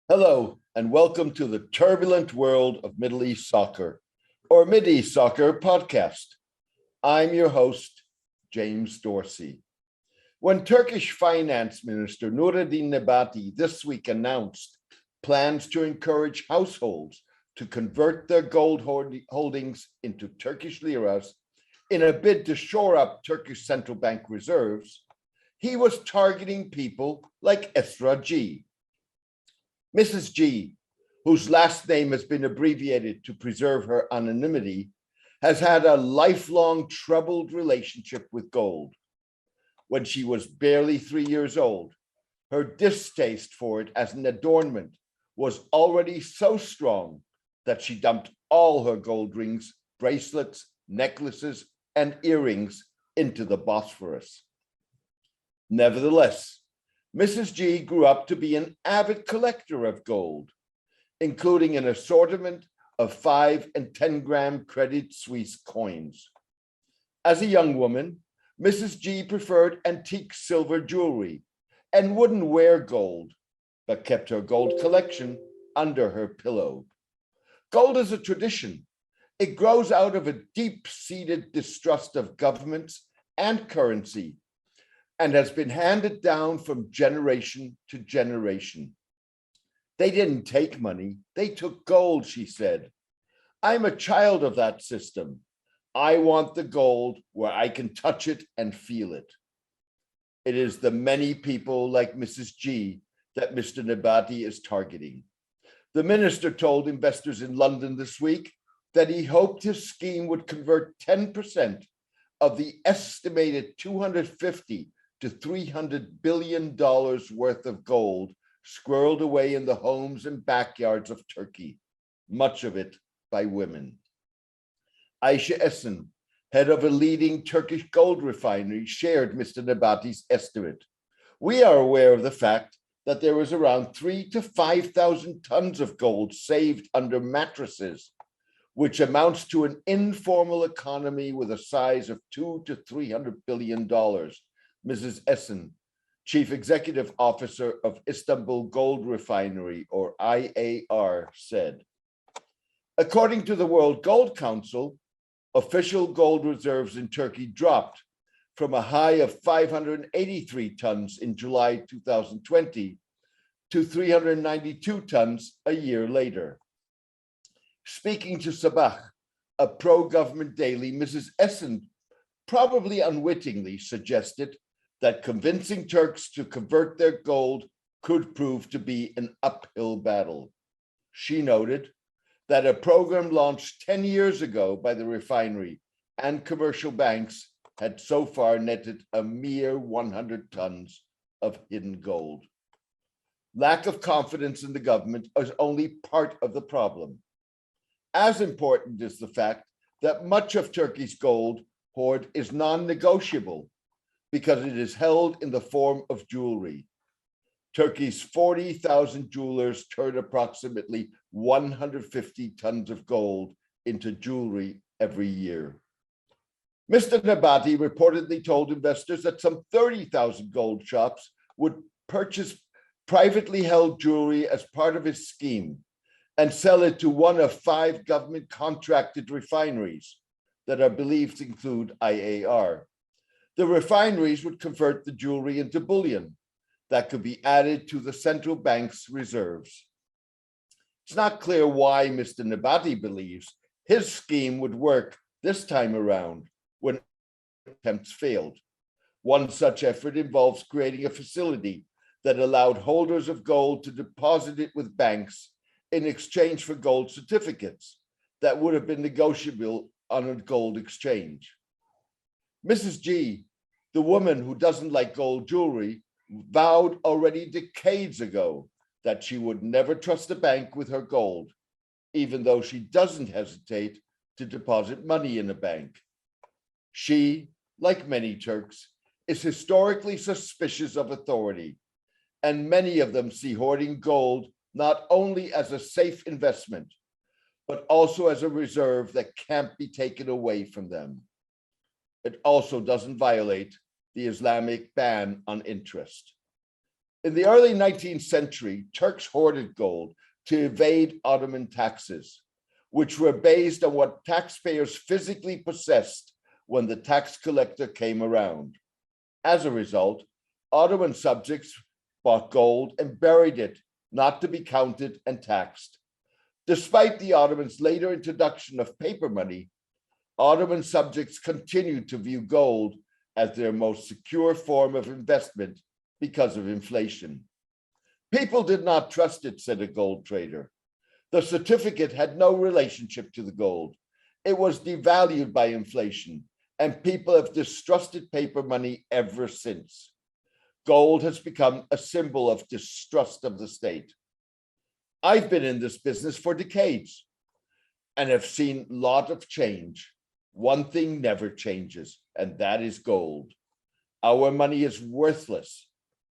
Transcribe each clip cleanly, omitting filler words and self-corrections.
Hello, and welcome to the turbulent world of Middle East soccer, or Mideast Soccer podcast. I'm your host, James Dorsey. When Turkish Finance Minister Nureddin Nebati this week announced plans to encourage households to convert their gold holdings into Turkish liras in a bid to shore up Turkish central bank reserves, he was targeting people like Esra G. Mrs. G, whose last name has been abbreviated to preserve her anonymity, has had a lifelong troubled relationship with gold. When she was barely 3 years old, her distaste for it as an adornment was already so strong that she dumped all her gold rings, bracelets, necklaces, and earrings into the Bosphorus. Nevertheless, Mrs. G grew up to be an avid collector of gold, including an assortment of 5 and 10 gram Credit Suisse coins. As a young woman, Mrs. G preferred antique silver jewelry and wouldn't wear gold, but kept her gold collection under her pillow. Gold is a tradition. It grows out of a deep-seated distrust of governments and currency, and has been handed down from generation to generation. They didn't take money, they took gold, she said. I'm a child of that system. I want the gold where I can touch it and feel it. It is the many people like Mrs. G that Mr. Nebati is targeting. The minister told investors in London this week that he hoped his scheme would convert 10% of the estimated 250 to $300 billion worth of gold squirreled away in the homes and backyards of Turkey, much of it by women. Ayşe Essen, head of a leading Turkish gold refinery, shared Mr. Nebati's estimate. We are aware of the fact that there is around 3,000 to 5,000 tons of gold saved under mattresses, which amounts to an informal economy with a size of $200 to $300 billion. Mrs. Essen, Chief Executive Officer of Istanbul Gold Refinery, or IAR, said. According to the World Gold Council, official gold reserves in Turkey dropped from a high of 583 tons in July 2020 to 392 tons a year later. Speaking to Sabah, a pro-government daily, Mrs. Essen probably unwittingly suggested that convincing Turks to convert their gold could prove to be an uphill battle. She noted that a program launched 10 years ago by the refinery and commercial banks had so far netted a mere 100 tons of hidden gold. Lack of confidence in the government is only part of the problem. As important is the fact that much of Turkey's gold hoard is non-negotiable because it is held in the form of jewelry. Turkey's 40,000 jewelers turn approximately 150 tons of gold into jewelry every year. Mr. Nebati reportedly told investors that some 30,000 gold shops would purchase privately held jewelry as part of his scheme and sell it to one of 5 government contracted refineries that are believed to include IAR. The refineries would convert the jewelry into bullion that could be added to the central bank's reserves. It's not clear why Mr. Nebati believes his scheme would work this time around when attempts failed. One such effort involves creating a facility that allowed holders of gold to deposit it with banks in exchange for gold certificates that would have been negotiable on a gold exchange. Mrs. G, the woman who doesn't like gold jewelry, vowed already decades ago that she would never trust a bank with her gold, even though she doesn't hesitate to deposit money in a bank. She, like many Turks, is historically suspicious of authority, and many of them see hoarding gold not only as a safe investment, but also as a reserve that can't be taken away from them. It also doesn't violate the Islamic ban on interest. In the early 19th century, Turks hoarded gold to evade Ottoman taxes, which were based on what taxpayers physically possessed when the tax collector came around. As a result, Ottoman subjects bought gold and buried it, not to be counted and taxed. Despite the Ottomans' later introduction of paper money, Ottoman subjects continued to view gold as their most secure form of investment because of inflation. People did not trust it, said a gold trader. The certificate had no relationship to the gold. It was devalued by inflation, and people have distrusted paper money ever since. Gold has become a symbol of distrust of the state. I've been in this business for decades and have seen a lot of change. One thing never changes, and that is gold. Our money is worthless.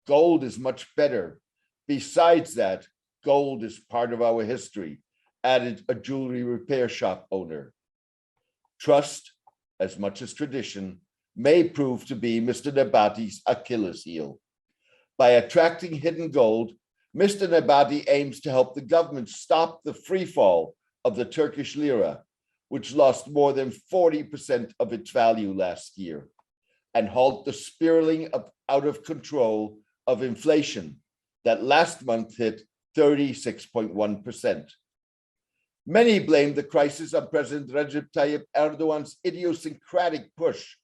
Gold is much better. Besides that, gold is part of our history, added a jewelry repair shop owner. Trust, as much as tradition, may prove to be Mr. Nebati's Achilles heel. By attracting hidden gold, Mr. Nebati aims to help the government stop the free fall of the Turkish lira, which lost more than 40% of its value last year, and halt the spiraling out of control of inflation that last month hit 36.1%. Many blame the crisis on President Recep Tayyip Erdogan's idiosyncratic push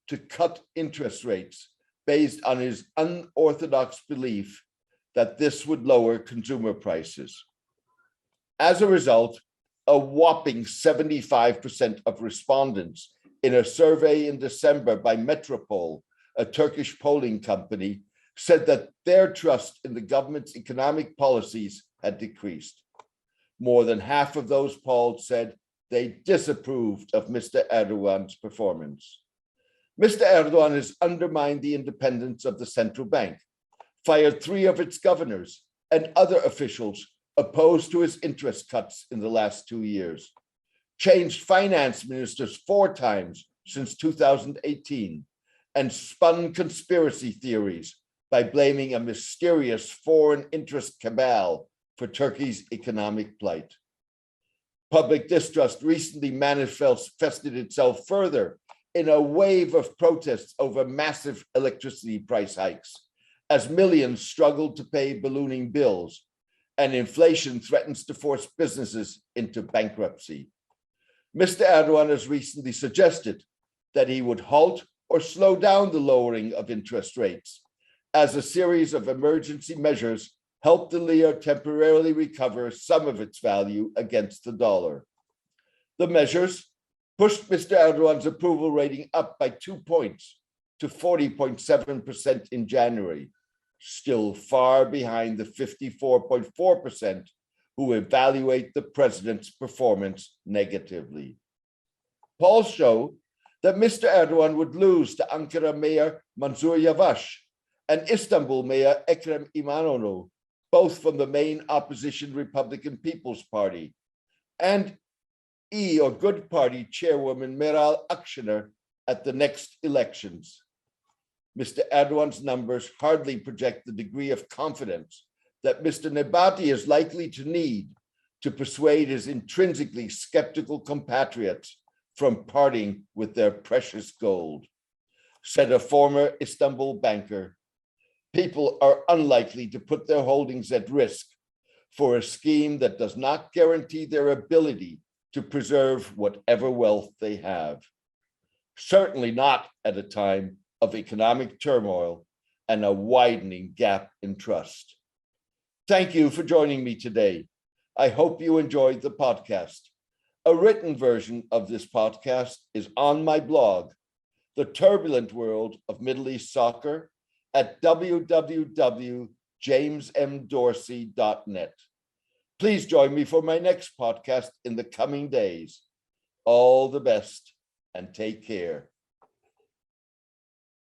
to cut interest rates based on his unorthodox belief that this would lower consumer prices. As a result, a whopping 75% of respondents in a survey in December by Metropol, a Turkish polling company, said that their trust in the government's economic policies had decreased. More than half of those polled said they disapproved of Mr. Erdogan's performance. Mr. Erdogan has undermined the independence of the central bank, fired 3 of its governors and other officials opposed to his interest cuts in the last 2 years, changed finance ministers 4 times since 2018, and spun conspiracy theories by blaming a mysterious foreign interest cabal for Turkey's economic plight. Public distrust recently manifested itself further in a wave of protests over massive electricity price hikes, as millions struggled to pay ballooning bills, and inflation threatens to force businesses into bankruptcy. Mr. Erdogan has recently suggested that he would halt or slow down the lowering of interest rates, as a series of emergency measures helped the lira temporarily recover some of its value against the dollar. The measures pushed Mr. Erdogan's approval rating up by 2 points to 40.7% in January, still far behind the 54.4% who evaluate the president's performance negatively. Polls show that Mr. Erdogan would lose to Ankara Mayor Mansur Yavaş and Istanbul Mayor Ekrem İmamoğlu, both from the main opposition Republican People's Party, and Good Party chairwoman Meral Akşener at the next elections. Mr. Erdogan's numbers hardly project the degree of confidence that Mr. Nebati is likely to need to persuade his intrinsically skeptical compatriots from parting with their precious gold. Said a former Istanbul banker, people are unlikely to put their holdings at risk for a scheme that does not guarantee their ability to preserve whatever wealth they have. Certainly not at a time of economic turmoil and a widening gap in trust. Thank you for joining me today. I hope you enjoyed the podcast. A written version of this podcast is on my blog, The Turbulent World of Middle East Soccer, at www.jamesmdorsey.net. Please join me for my next podcast in the coming days. All the best and take care.